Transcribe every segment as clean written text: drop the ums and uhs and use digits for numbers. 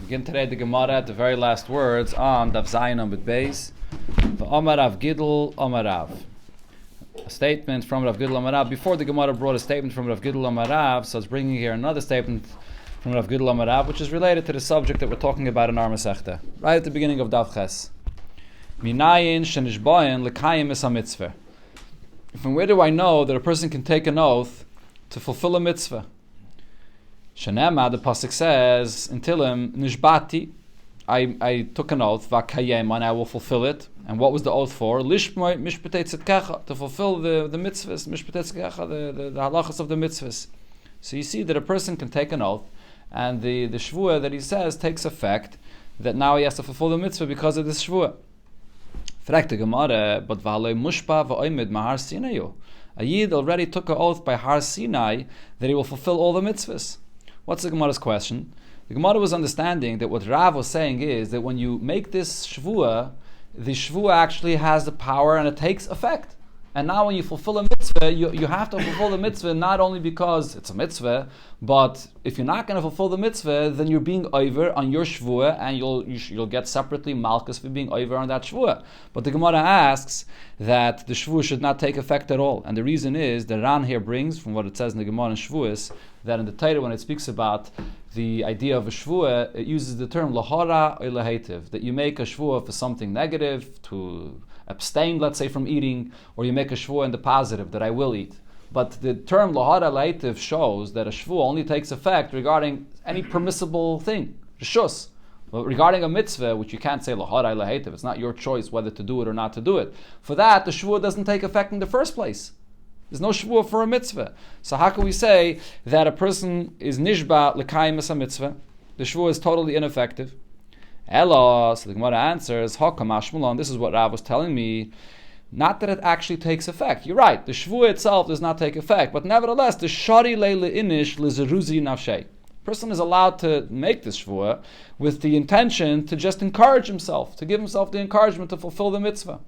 Begin today the Gemara at the very last words on Daf Zayin Amud Beis. V'Amarav Gidl Amarav. A statement from Rav Gidl Amarav. Before the Gemara brought a statement from Rav Gidl Amarav, so it's bringing here another statement from Rav Gidl Amarav, which is related to the subject that we're talking about in our Masechta. Right at the beginning of Daf Ches. Minayin shenishbayin l'kayim es ha-mitzvah. From where do I know that a person can take an oath to fulfill a mitzvah? Shenema, the pasuk says in Tilim, nishbati, I took an oath, v'kayem, and I will fulfill it. And what was the oath for? Lishmoi mishpatei tzedkecha, to fulfill the mitzvahs, mishpatei tzedkecha, the halachas of the mitzvahs. So you see that a person can take an oath, and the shvuah that he says takes effect, that now he has to fulfill the mitzvah because of this shvuah. Fragt the Gemara, but v'haloi mushpa v'oimid mahar sinayu. A Yid already took an oath by Har Sinai that he will fulfill all the mitzvahs. What's the Gemara's question? The Gemara was understanding that what Rav was saying is that when you make this shvuah, the shvuah actually has the power and it takes effect. And now when you fulfill a mitzvah, you have to fulfill the mitzvah not only because it's a mitzvah, but if you're not going to fulfill the mitzvah, then you're being over on your shvuah, and you'll get separately malchus for being over on that shvuah. But the Gemara asks that the shvuah should not take effect at all. And the reason is, the Ran here brings, from what it says in the Gemara in Shvuas, that in the Torah, when it speaks about the idea of a shvuah, it uses the term lahara or lahetiv, that you make a shvuah for something negative, to abstain, let's say, from eating, or you make a shvuah in the positive, that I will eat. But the term lahara lahetiv shows that a shvuah only takes effect regarding any permissible thing, rishus. But regarding a mitzvah, which you can't say lahara lahetiv, it's not your choice whether to do it or not to do it. For that, the shvuah doesn't take effect in the first place. There's no shvuah for a mitzvah. So how can we say that a person is nishba l'kayim es ha-mitzvah? The shvuah is totally ineffective. Elo, so the Gemara answers, Hakam Ashmalon, this is what Rav was telling me, not that it actually takes effect. You're right, the shvuah itself does not take effect, but nevertheless, the shari leile inish lizeruzi nafshei. Person is allowed to make this shvuah with the intention to just encourage himself, to give himself the encouragement to fulfill the mitzvah.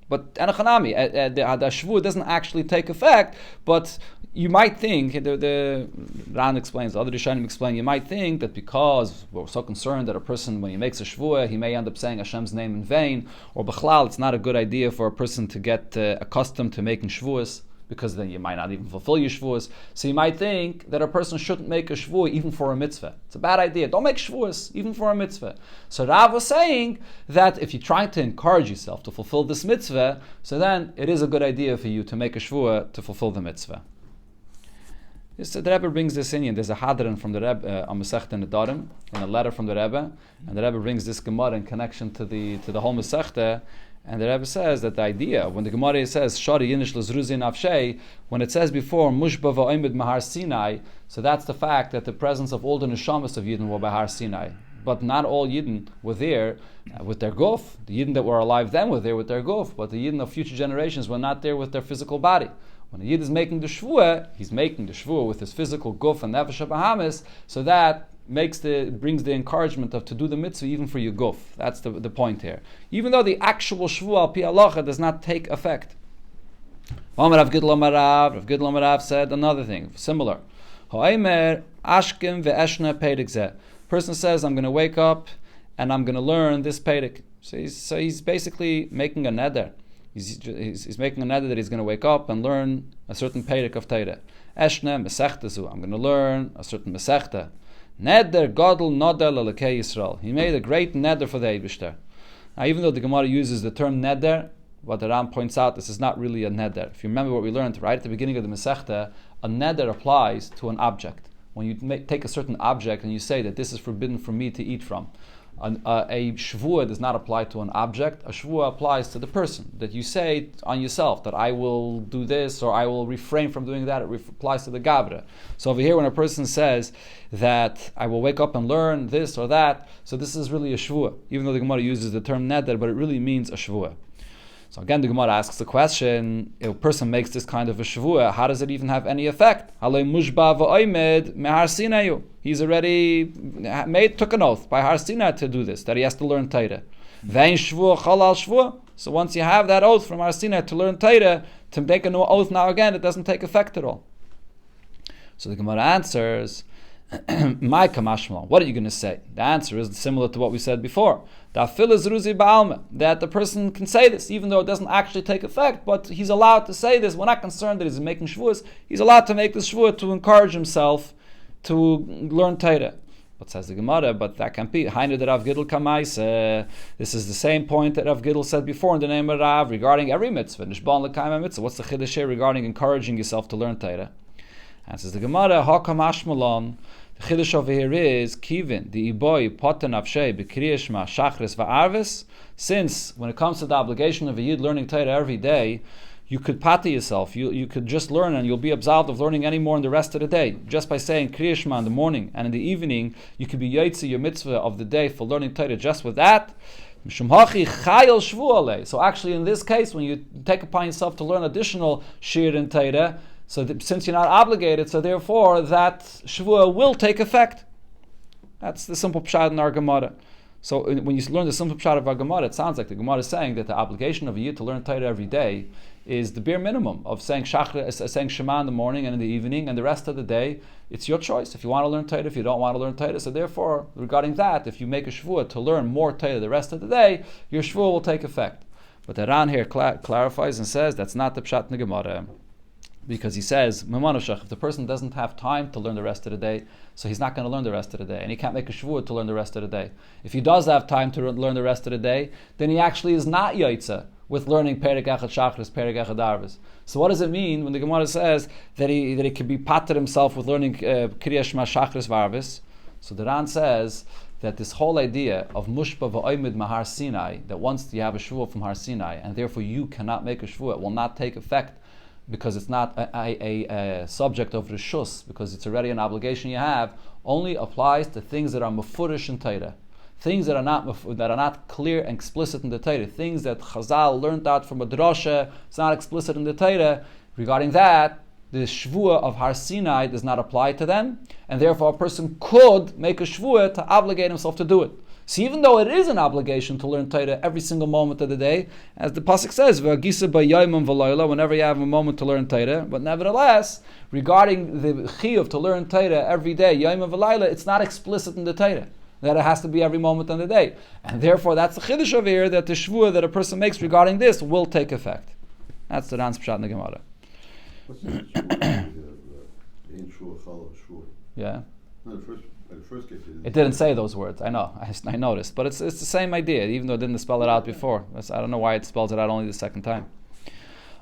But Anachanami, the shvuah doesn't actually take effect, but you might think, the Ran explains, the other Rishonim explain, you might think that because we're so concerned that a person, when he makes a shvuah, he may end up saying Hashem's name in vain, or b'chlal, it's not a good idea for a person to get accustomed to making shvuahs, because then you might not even fulfill your shvuahs. So you might think that a person shouldn't make a shvuah even for a mitzvah. It's a bad idea. Don't make shvuahs even for a mitzvah. So Rav was saying that if you're trying to encourage yourself to fulfill this mitzvah, so then it is a good idea for you to make a shvuah to fulfill the mitzvah. The Rebbe brings this in. There's a hadran from the Rebbe on Masechta Nedarim, and a letter from the Rebbe, and the Rebbe brings this Gemara in connection to the whole Masechta. And the Rebbe says that the idea, when the Gemara says Shari Yinish Lazruzi Nafshei, when it says before Mushba va'oimid Mahar Sinai, so that's the fact that the presence of all the neshamas of Yidden were by Har Sinai. But not all Yidden were there with their guf. The Yidden that were alive then were there with their guf, but the Yidden of future generations were not there with their physical body. When a Yid is making the shvuah, he's making the shvuah with his physical guf and nefesh habahamis, so that brings the encouragement of to do the mitzvah even for your guf. That's the point here. Even though the actual shvuah al pi halacha does not take effect. Rav Gidl Amarav said another thing, similar. Ha'omer ashkim ve'eshna peirik zeh. Person says, I'm going to wake up and I'm going to learn this peirik. So he's basically making a neder. He's making a neder that he's going to wake up and learn a certain peirik of Torah. Eshna mesechta zu. I'm going to learn a certain mesechta. Neder gadol nodar l'elokei Yisrael. He made a great neder for the Eibishter. Now, even though the Gemara uses the term neder, what the Ram points out, this is not really a neder. If you remember what we learned right at the beginning of the Masechta, a neder applies to an object. When you take a certain object and you say that this is forbidden for me to eat from, a shvuah does not apply to an object. A shvuah applies to the person, that you say on yourself that I will do this or I will refrain from doing that. It applies to the gavra. So over here, when a person says that I will wake up and learn this or that, so this is really a shvuah, even though the Gemara uses the term neder, but it really means a shvuah. So again, the Gemara asks the question, if a person makes this kind of a shvuah, how does it even have any effect? He's already took an oath by Har Sinai to do this, that he has to learn Torah. So once you have that oath from Har Sinai to learn Torah, to make a new oath now again, it doesn't take effect at all. So the Gemara answers, My kamashmal. What are you going to say? The answer is similar to what we said before. That the person can say this, even though it doesn't actually take effect, but he's allowed to say this. We're not concerned that he's making shvuas. He's allowed to make this shvua to encourage himself to learn Torah. But says the Gemara, but that can't be. Hainu de Rav Gidl kamais. This is the same point that Rav Gidl said before in the name of Rav regarding every mitzvah. Nishban l'kaim mitzvah. What's the chiddush here regarding encouraging yourself to learn Torah? And says the Gemara, hakam ashmalon. The chiddush over here is kivin the iboy poten avshei b'kriyashma shachris va'arvis. Since when it comes to the obligation of a yid learning Torah every day, you could pata yourself. You could just learn and you'll be absolved of learning any more in the rest of the day. Just by saying Kriya Shema in the morning and in the evening, you could be yaitzi your mitzvah of the day for learning Torah just with that. So actually in this case, when you take upon yourself to learn additional shir in Torah, since you're not obligated, so therefore that shvuah will take effect. That's the simple pshat in our Gemara. So when you learn the simple pshat of our Gemara, it sounds like the Gemara is saying that the obligation of a yid to learn Torah every day is the bare minimum of saying saying Shema in the morning and in the evening, and the rest of the day, it's your choice. If you want to learn Torah, if you don't want to learn Torah. So therefore, regarding that, if you make a shvuah to learn more Torah the rest of the day, your shvuah will take effect. But the Ran here clarifies and says that's not the pshat in the Gemara. Because he says, if the person doesn't have time to learn the rest of the day, so he's not going to learn the rest of the day, and he can't make a shvuah to learn the rest of the day. If he does have time to learn the rest of the day, then he actually is not yaitza with learning Perek Echad Shachris, Perek Echad Arvis. So what does it mean when the Gemara says that he could be pater himself with learning Kriya Shema Shachris Varvis? So the Ran says that this whole idea of Mushpa v'oimid mahar Sinai, that once you have a shvuah from Har Sinai, and therefore you cannot make a shvuah, it will not take effect, because it's not a subject of rishus, because it's already an obligation you have, only applies to things that are mefurish in Torah, things that are not clear and explicit in the Torah, things that Chazal learned out from a drasha, it's not explicit in the Torah. Regarding that, the shvuah of Har Sinai does not apply to them, and therefore a person could make a shvuah to obligate himself to do it. So even though it is an obligation to learn Torah every single moment of the day, as the pasuk says, whenever you have a moment to learn Torah, but nevertheless, regarding the chiyuv to learn Torah every day, yom and v'layla, it's not explicit in the Torah that it has to be every moment of the day. And therefore, that's the chiddush over here, that the shvuah that a person makes regarding this will take effect. That's the Ran's pshat in the Gemara. Yeah. No, the first case it didn't say those words. I know. I noticed, but it's the same idea, even though it didn't spell it out before. I don't know why it spells it out only the second time.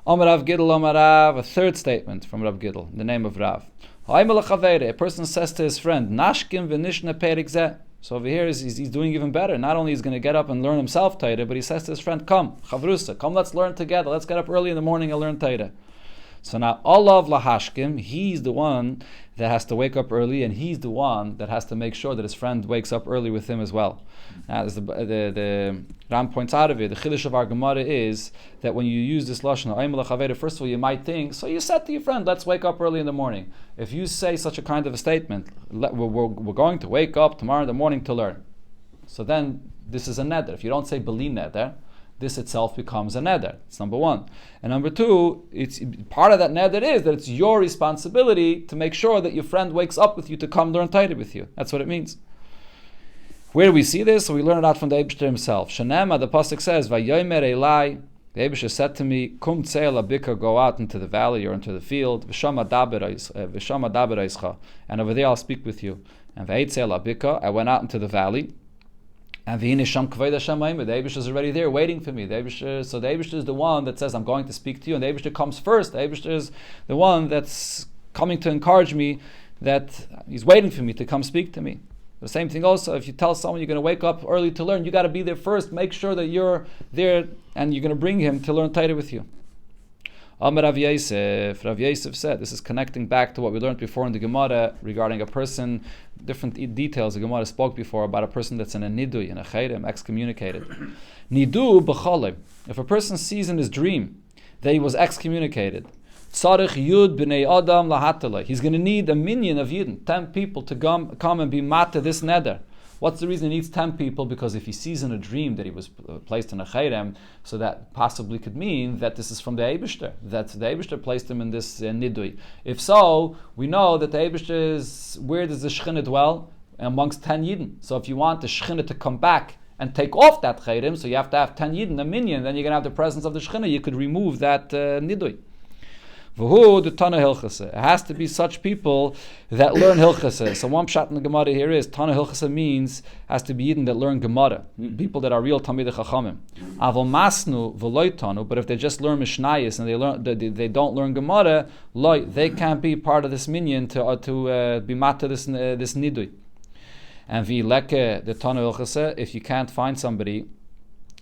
Omar Rav Gidl, Omar Rav, a third statement from Rav Gidl, in the name of Rav. A person says to his friend, Nashkim v'nishna perik zeh. So over here he's doing even better. Not only is he going to get up and learn himself Torah, but he says to his friend, come, chavrusa, come, let's learn together. Let's get up early in the morning and learn Torah. So now, Olav lahashkim, he's the one that has to wake up early, and he's the one that has to make sure that his friend wakes up early with him as well. As the Ram points out of it, the chiddush of our Gemara is that when you use this lashon, first of all, you might think, so you said to your friend, let's wake up early in the morning. If you say such a kind of a statement, we're going to wake up tomorrow in the morning to learn. So then, this is a neder. If you don't say beli neder, this itself becomes a neder. It's number one. And number two, it's part of that neder is that it's your responsibility to make sure that your friend wakes up with you to come learn Torah with you. That's what it means. Where do we see this? So we learn it out from the Eibishter himself. Shanema, the pasuk says, Vayomer Elai, the Eibishter said to me, Kum tzeil abika, go out into the valley or into the field, V'shama daber eischa, and over there I'll speak with you. And V'eitzeil abika, I went out into the valley, and the Eibush is already there waiting for me. So the Eibush is the one that says, I'm going to speak to you, and the Eibush comes first. The Eibush is the one that's coming to encourage me, that he's waiting for me to come speak to me. The same thing also, if you tell someone you're going to wake up early to learn, you got to be there first. Make sure that you're there and you're going to bring him to learn Torah with you. Rav Yosef said, this is connecting back to what we learned before in the Gemara regarding a person, different details the Gemara spoke before about a person that's in a nidui, in a chayrim, excommunicated. Nidu b'cholim. If a person sees in his dream that he was excommunicated, tzarich yud b'nei adam lahatala. He's going to need a minion of yidden, 10 people to come and be mata this neder. What's the reason he needs 10 people? Because if he sees in a dream that he was placed in a Cherem, so that possibly could mean that this is from the Eibishter, that the Eibishter placed him in this Nidui. If so, we know that the Eibishter is, where does the Shechina dwell? Amongst 10 Yidden. So if you want the Shechina to come back and take off that Cherem, so you have to have 10 Yidden, a minyan, then you're going to have the presence of the Shechina, you could remove that Nidui. V'hu the Tana Hilchasa. It has to be such people that learn Hilchasa. So one pshat in the Gemara here is Tana Hilchasa means has to be Yidden that learn Gemara, people that are real Talmidei Chachamim. Avol Masnu v'loy Tanu, but if they just learn Mishnayos and they don't learn Gemara, loy, they can't be part of this minyan to be mata this nidui. And v'ileke the Tana Hilchasa, if you can't find somebody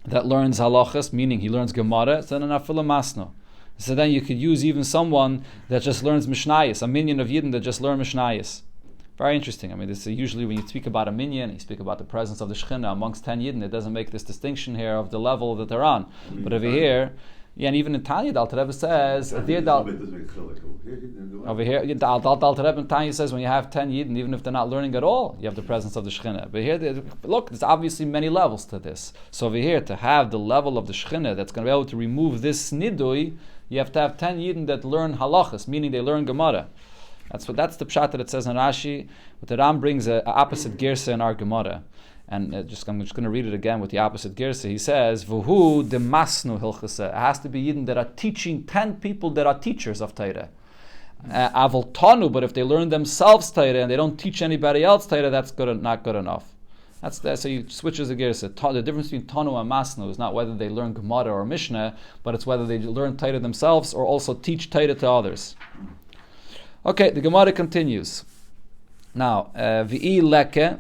that learns halachas, meaning he learns Gemara, then afilu masnu. So then you could use even someone that just learns Mishnayos, a minyan of Yidden that just learn Mishnayos. Very interesting. I mean, this is usually when you speak about a minyan, you speak about the presence of the Shechina amongst 10 Yidden, it doesn't make this distinction here of the level that they're on. But over here, and even in Tanya, the Alter Rebbe says, over here, the Alter Rebbe in Tanya says when you have 10 Yidden, even if they're not learning at all, you have the presence of the Shechina. But here, look, there's obviously many levels to this. So over here, to have the level of the Shechina that's going to be able to remove this nidui, you have to have 10 Yidden that learn halachas, meaning they learn Gemara. That's the pshat that it says in Rashi. But the Ram brings a opposite girsa in our Gemara. And I'm just going to read it again with the opposite girsa. He says, V'hu de masnu hilchasa. It has to be Yidden that are teaching 10 people that are teachers of Torah. Avol tanu, but if they learn themselves Torah and they don't teach anybody else Torah, that's not good enough. So you switches the gears. The difference between Tanu and Masnu is not whether they learn Gemara or Mishnah, but it's whether they learn Torah themselves or also teach Torah to others. Okay, the Gemara continues. Now, V'i leke,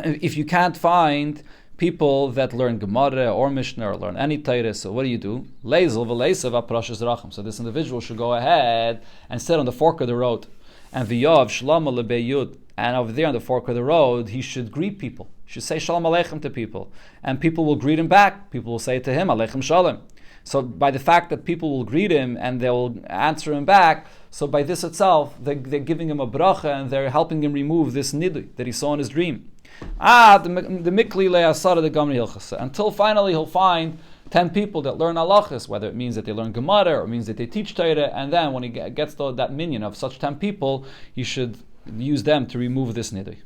if you can't find people that learn Gemara or Mishnah or learn any Torah, so what do? Leizel v'leisav aprashas racham. So this individual should go ahead and sit on the fork of the road. And v'yav shlama lebeyud. And over there on the fork of the road, he should greet people. He should say Shalom Aleichem to people. And people will greet him back. People will say to him, Aleichem Shalom. So by the fact that people will greet him and they will answer him back, so by this itself, they're giving him a bracha and they're helping him remove this nidui that he saw in his dream. The mikli le'asara the gamri hilchasa. Until finally he'll find 10 people that learn halachas, whether it means that they learn Gemara or it means that they teach Torah, and then when he gets to that minyan of such 10 people, he should use them to remove this nidui.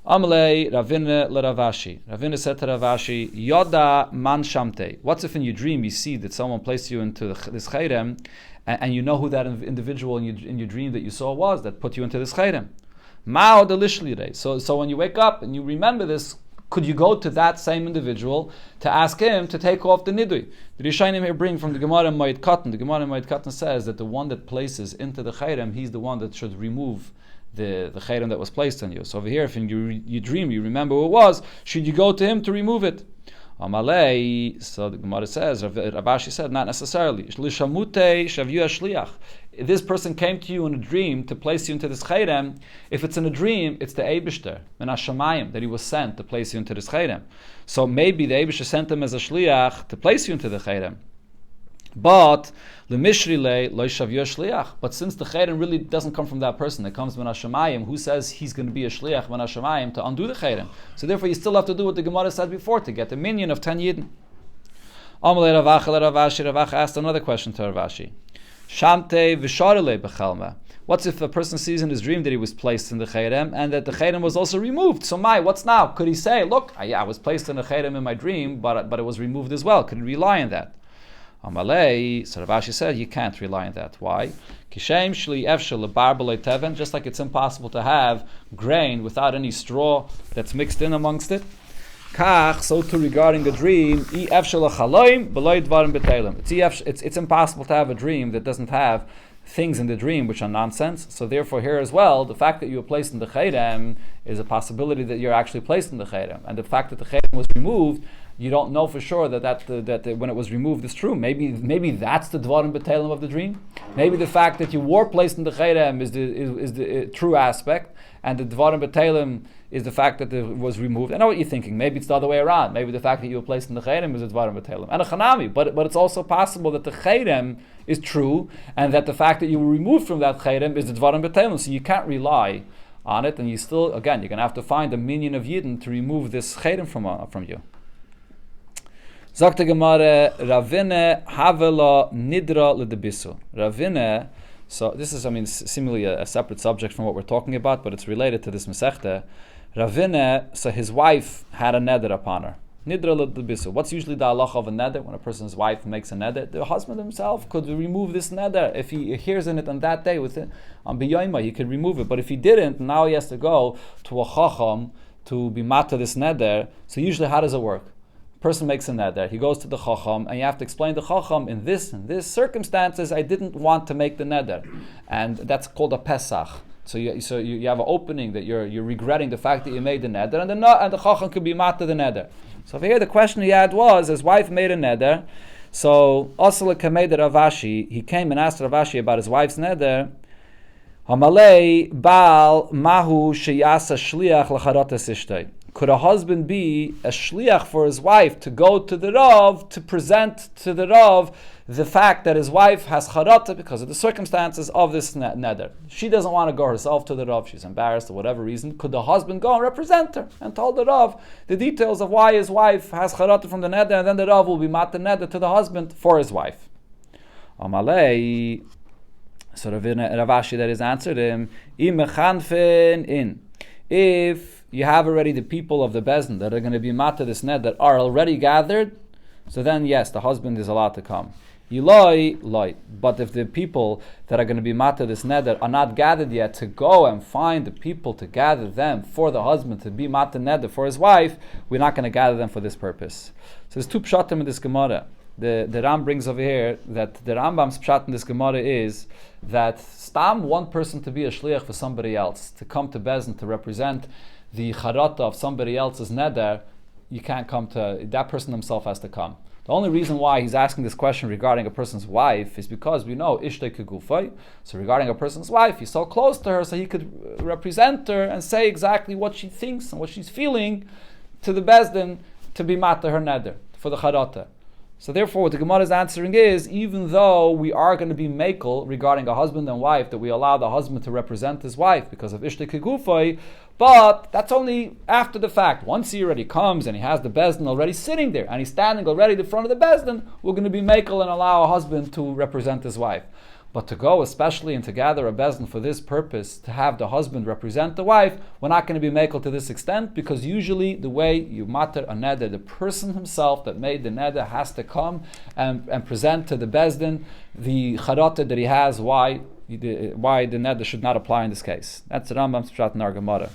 Amalei Ravina leRavashi. Ravina said to Ravashi, Yoda man shamte. What's if in your dream you see that someone placed you into this Cherem, and you know who that individual in your dream that you saw was that put you into this Cherem? Mao delishli. So when you wake up and you remember this, could you go to that same individual to ask him to take off the nidui? The Rishonim here bring from the Gemara Moed Katan. The Gemara Moed Katan says that the one that places into the Cherem, he's the one that should remove the Cherem that was placed on you. So over here, if in you dream, you remember who it was, should you go to him to remove it? Amalei, so the Gemara says, Ravashi said, not necessarily. Lishamute shavyu shliach. This person came to you in a dream to place you into this Cherem. If it's in a dream, it's the Eibishter, min hashamayim, that he was sent to place you into this Cherem. So maybe the Eibishter sent him as a shliach to place you into the Cherem. But the Mishrile lo shavyu shliach. But since the Cherem really doesn't come from that person, it comes min hashamayim, who says he's going to be a shliach min hashamayim to undo the Cherem. So therefore, you still have to do what the Gemara said before to get the minyan of 10 Yidden. Amalei Ravacha Ravacha asked another question to Ravashi. Shamte v'sharele b'chalma. What's if a person sees in his dream that he was placed in the Cherem and that the Cherem was also removed? So what's now? Could he say, look, I was placed in a Cherem in my dream, but it was removed as well? Could he rely on that? Amalei, so Ravashi said, you can't rely on that. Why? Kishem shli efshel lebarbalei teven, just like it's impossible to have grain without any straw that's mixed in amongst it. Kach, so too regarding a dream, it's impossible to have a dream that doesn't have things in the dream which are nonsense. So therefore here as well, the fact that you were placed in the Cherem is a possibility that you're actually placed in the Cherem. And the fact that the Cherem was removed, you don't know for sure that when it was removed is true. Maybe that's the Dvarim B'Telem of the dream. Maybe the fact that you were placed in the Cherem is the true aspect, and the Dvarim B'Telem is the fact that it was removed. I know what you're thinking. Maybe it's the other way around. Maybe the fact that you were placed in the Cherem is a Dvarim B'Telem. And a Chanami. But it's also possible that the Cherem is true, and that the fact that you were removed from that Cherem is the Dvarim B'Telem. So you can't rely on it, and you still, again, you're going to have to find a minion of Yidden to remove this chayrim from you. Sagt the Gemara, Ravine havela nidra l'debisu. Ravine, so this is, seemingly a separate subject from what we're talking about, but it's related to this Masechta. Ravine, so his wife had a neder upon her. Nidra l'debisu. What's usually the halacha of a neder? When a person's wife makes a neder, the husband himself could remove this neder. If he adheres in it on that day, on B'yoyma, he could remove it. But if he didn't, now he has to go to a chacham to be mata this neder. So usually, how does it work? Person makes a neder, he goes to the chacham, and you have to explain to chacham, in this circumstances, I didn't want to make the neder, and that's called a pesach. So you have an opening that you're regretting the fact that you made the neder, and the chacham could be mata the neder. So over here, the question he had was, his wife made a neder, so Asala Kamed Ravashi, he came and asked Ravashi about his wife's neder. Hamalei Baal Mahu Sheyasa Shliach Lacharata Sishtei. Could a husband be a shliach for his wife to go to the Rav to present to the Rav the fact that his wife has charata because of the circumstances of this neder? She doesn't want to go herself to the Rav, she's embarrassed for whatever reason. Could the husband go and represent her and tell the Rav the details of why his wife has charata from the neder, and then the Rav will be mat the neder to the husband for his wife? Amalei, so Ravashi that is answered him, if you have already the people of the Bezdin that are going to be mata this net that are already gathered, so then yes, the husband is allowed to come. Eloi. But if the people that are going to be mata this net that are not gathered yet, to go and find the people to gather them for the husband to be mata neder for his wife, we're not going to gather them for this purpose. So there's two pshatim in this Gemara. The Ram brings over here that the Rambam's pshat in this Gemara is that stam one person to be a shliach for somebody else, to come to Bezdin to represent the charata of somebody else's neder, you can't come to, that person himself has to come. The only reason why he's asking this question regarding a person's wife is because we know ishtei kegufay. So regarding a person's wife, he's so close to her, so he could represent her and say exactly what she thinks and what she's feeling to the Bezdin to be mata her neder for the charata. So therefore, what the Gemara is answering is, even though we are going to be mekel regarding a husband and wife, that we allow the husband to represent his wife because of ishtei kegufay, but that's only after the fact. Once he already comes and he has the Bezdin already sitting there and he's standing already in front of the Bezdin, we're going to be mekel and allow a husband to represent his wife. But to go especially and to gather a Bezdin for this purpose, to have the husband represent the wife, we're not going to be mekel to this extent, because usually the way you matter a neder, the person himself that made the neder has to come and present to the Bezdin the charata that he has, why the neder should not apply in this case. That's the Rambam's pshat in our Gemara.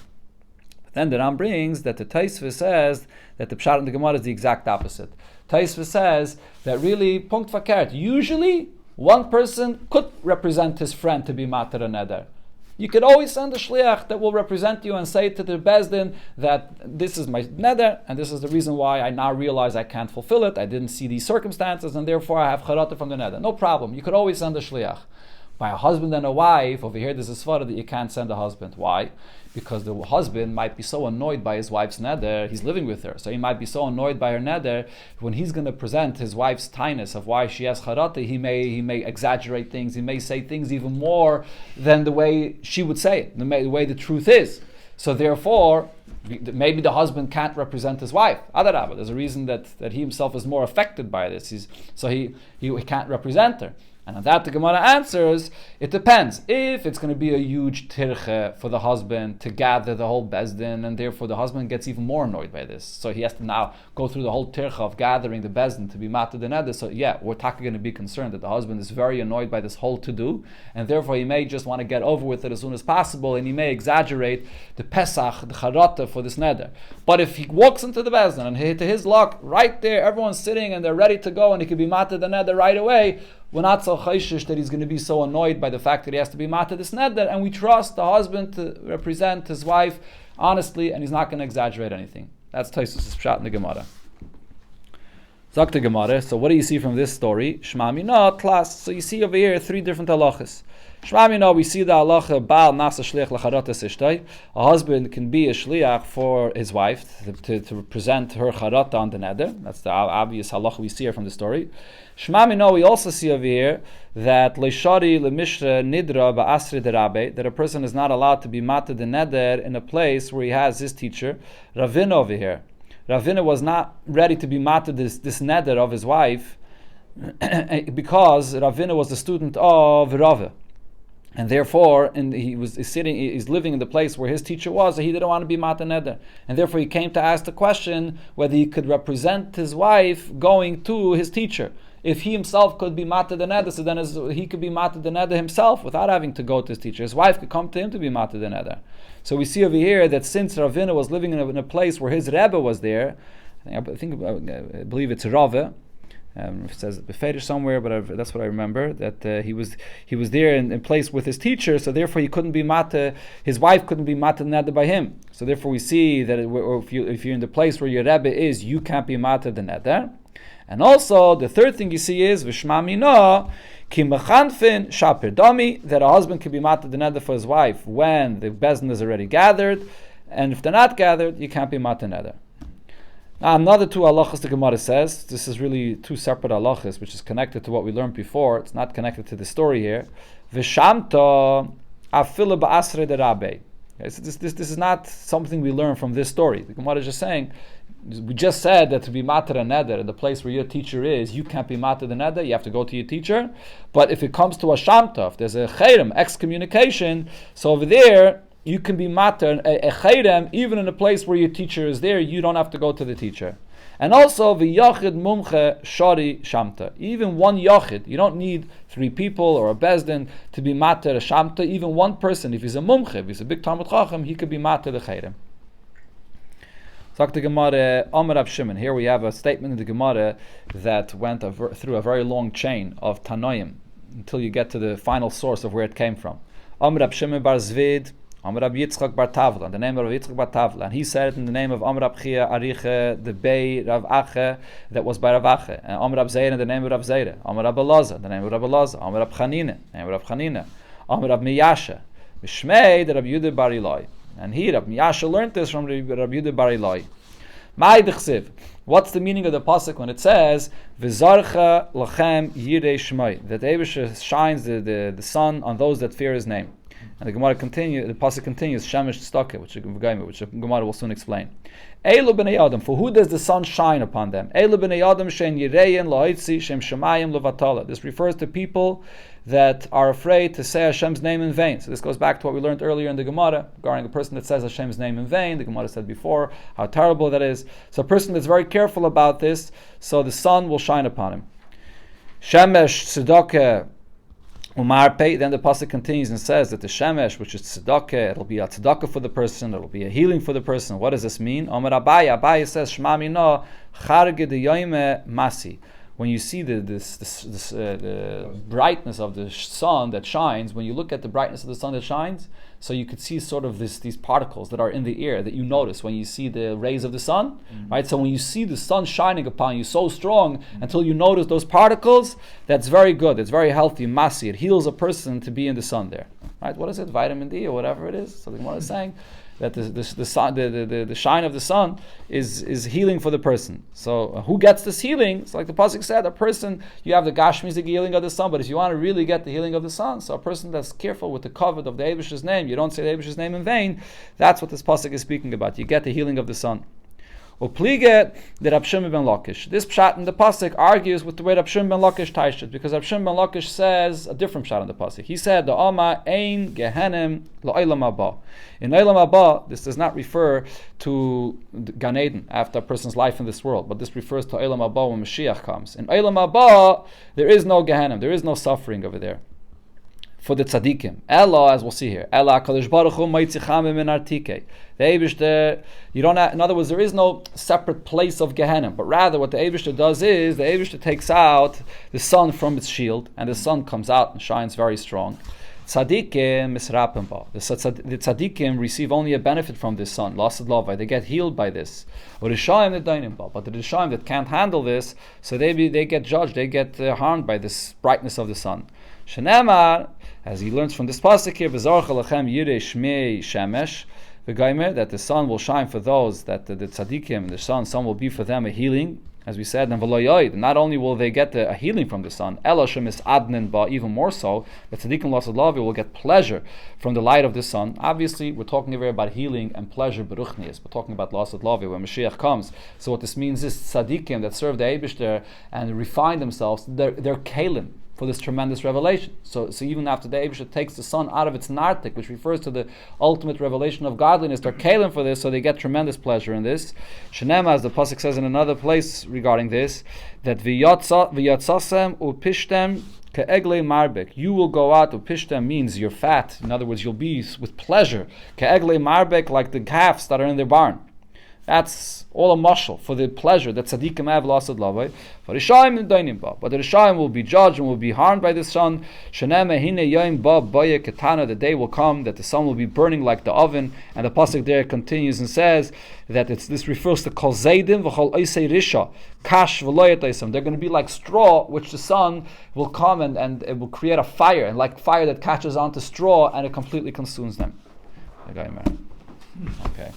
Then the Ram brings that the Taisva says that the pshat in the Gemara is the exact opposite. Taisva says that really, punkt verkehrt, usually one person could represent his friend to be matar a neder. You could always send a shliach that will represent you and say to the Bezdin that this is my neder, and this is the reason why I now realize I can't fulfill it. I didn't see these circumstances, and therefore I have charata from the neder. No problem. You could always send a shliach. By a husband and a wife, over here there's a svara that you can't send a husband. Why? Because the husband might be so annoyed by his wife's neder, he's living with her, so he might be so annoyed by her neder, when he's going to present his wife's tinus of why she has charata, he may exaggerate things, he may say things even more than the way she would say it, the way the truth is. So therefore, maybe the husband can't represent his wife. Adarabah, there's a reason that he himself is more affected by this. He can't represent her. And on that the Gemara answers, it depends. If it's going to be a huge tirche for the husband to gather the whole Bezdin, and therefore the husband gets even more annoyed by this, so he has to now go through the whole tirche of gathering the Bezdin to be matar the neder, so yeah, we're going to be concerned that the husband is very annoyed by this whole to-do, and therefore he may just want to get over with it as soon as possible, and he may exaggerate the Pesach, the Charata for this neder. But if he walks into the Bezdin, and to his luck, right there, everyone's sitting and they're ready to go, and he could be matar the neder right away, we're not so chayshish that he's going to be so annoyed by the fact that he has to be matar this neder, and we trust the husband to represent his wife honestly, and he's not going to exaggerate anything. That's Taisus' pshat in the Gemara. Zok the Gemara. So what do you see from this story? Shma mina klas. So you see over here three different halachas. Shmamino, we see the halacha Baal Nasa Shliach Lacharotas Ishtay. A husband can be a shliach for his wife to present her charata on the neder. That's the obvious halacha we see here from the story. Shmamino, we also see over here that Leishari Lemishra Nidra Ba'asri Derabe, that a person is not allowed to be mata the neder in a place where he has his teacher. Ravina over here. Ravina was not ready to be mata this neder of his wife because Ravina was the student of Rava. And therefore, he's living in the place where his teacher was, so he didn't want to be mata neder. And therefore he came to ask the question whether he could represent his wife going to his teacher. If he himself could be mata the neder, so then he could be mata the neder himself without having to go to his teacher. His wife could come to him to be mata the neder. So we see over here that since Ravina was living in a place where his Rebbe was there, I believe it's Rava. It says Befedish somewhere, but that's what I remember. That he was there in place with his teacher, so therefore he couldn't be mata. His wife couldn't be mata neder by him. So therefore we see that if you're in the place where your Rebbe is, you can't be mata the neder. And also the third thing you see is v'shmamina ki mechanfin shapir dami, that a husband can be mata the neder for his wife when the bezdin is already gathered, and if they're not gathered, you can't be mata neder. Now, another two halachas the Gemara says, this is really two separate halachas, which is connected to what we learned before. It's not connected to the story here. V'shamta afilu ba'asre derabe. So this is not something we learn from this story. The Gemara is just saying, we just said that to be matar a neder in the place where your teacher is, you can't be matar the neder, you have to go to your teacher. But if it comes to a shamta, if there's a cherem, excommunication, so over there, you can be matar a cherem even in a place where your teacher is there. You don't have to go to the teacher. And also the yachid mumche shari shamta. Even one yachid, you don't need three people or a bezdin to be matar a shamta. Even one person, if he's a mumche, if he's a big talmid chacham, he could be matar the cherem. Dr. Gemara Amar Rav Shimon. Here we have a statement in the Gemara that went through a very long chain of Tanoim until you get to the final source of where it came from. Amar Rav Shimon bar Zvid. Amar Rab Yitzchak bar Tavla, the name of Rab Yitzchak bar Tavla, and he said it in the name of Amar Rab Chia Ariche, the Bey Rav Ache, that was by Rav Ache, and Amar Rab Zeira, the name of Rav Zeira, Amar Rab Elazar, the name of Rab Elazar, Amar Rab Chanina, the name of Rab Chanina, Amar Rab Miyasha, Mishmei, the Rab Yudah bar Ilai, and he, Rab Miyasha, learned this from Rab Yudah bar Ilai. Mai d'chsiv. What's the meaning of the pasuk when it says V'zarcha lachem yirei shmai, that Eibusha shines the sun on those that fear His name? And the pasuk continues, Shemesh Tzedakah, which the Gemara will soon explain. Eilu b'nei Adam, for who does the sun shine upon them? Eilu b'nei Adam shein yireyin la'itzi shem shemayim levatala. This refers to people that are afraid to say Hashem's name in vain. So this goes back to what we learned earlier in the Gemara regarding a person that says Hashem's name in vain. The Gemara said before how terrible that is. So a person that's very careful about this, so the sun will shine upon him. Shemesh Tzedakah Umarpei, then the pasuk continues and says that the shemesh, which is tzedakah, it'll be a tzedakah for the person, it'll be a healing for the person. What does this mean? Omer Abaye says, Shema mino charge de yoime masi. When you see the brightness of the sun that shines, when you look at the brightness of the sun that shines, so you could see sort of these particles that are in the air that you notice when you see the rays of the sun, right? So when you see the sun shining upon you so strong until you notice those particles, that's very good. It's very healthy, masi. It heals a person to be in the sun there, right? What is it? Vitamin D or whatever it is. So the Gemara is saying that the shine of the sun is healing for the person. So who gets this healing? It's like the pasuk said, a person, you have the gashmizik healing of the sun, but if you want to really get the healing of the sun, so a person that's careful with the covet of the Eibusha's name, you don't say the Eibusha's name in vain, that's what this pasuk is speaking about. You get the healing of the sun. Uplige the Rab Shimon ben Lakish. This pshat in the pasuk argues with the way Rab Shimon ben Lakish taishet, because Rab Shimon ben Lakish says a different pshat in the pasuk. He said, "The Alma ein gehenim la'olam haba." In olam haba, this does not refer to Gan Eden after a person's life in this world, but this refers to olam haba when Mashiach comes. In olam haba, there is no gehenim, there is no suffering over there for the tzaddikim. Ella, as we'll see here, Ella Kadosh Baruch Hu Maitzichamim min Artike. The Eibishter, you don't have, in other words, there is no separate place of Gehenna, but rather what the Eibishter does is the Eibishter takes out the sun from its shield, and the sun comes out and shines very strong. Tzaddikim misrapen ba. The tzaddikim receive only a benefit from this sun. Lasad lavai, they get healed by this. Or Rishayim nedainim ba. But the Rishayim that can't handle this, so they get judged, they get harmed by this brightness of the sun. Shenemar, as he learns from this pasuk here, V'zarcha lachem yirei shmei shemesh, v'gaimer, that the sun will shine for those, that the tzaddikim, the sun will be for them a healing. As we said, and not only will they get a healing from the sun, Elashem is adnin ba, even more so, the tzaddikim l'asad will get pleasure from the light of the sun. Obviously, we're talking here about healing and pleasure, beruchnias. We're talking about l'asad lavi when Mashiach comes. So what this means is tzaddikim that serve the Eibishter and refine themselves, they're kalim for this tremendous revelation. So even after the Eibishter takes the sun out of its nartik, which refers to the ultimate revelation of godliness, they're kalim for this, so they get tremendous pleasure in this. Shenema, as the pasuk says in another place regarding this, that v'yatzasem upishtem ke'egle marbek. You will go out, upishtem means you're fat. In other words, you'll be with pleasure. Ke'egle marbek, like the calves that are in their barn. That's all a mashal for the pleasure that tzaddikim have l'asad lavai. For Rishayim n'dainim ba, but the Rishayim will be judged and will be harmed by the sun. Shenema hine yayim ba baya ketana. The day will come that the sun will be burning like the oven. And the pasuk there continues and says that this refers to kol zaydim v'chol oisei risha kash v'loyataisam. They're going to be like straw, which the sun will come and it will create a fire, and like fire that catches onto straw and it completely consumes them. Okay.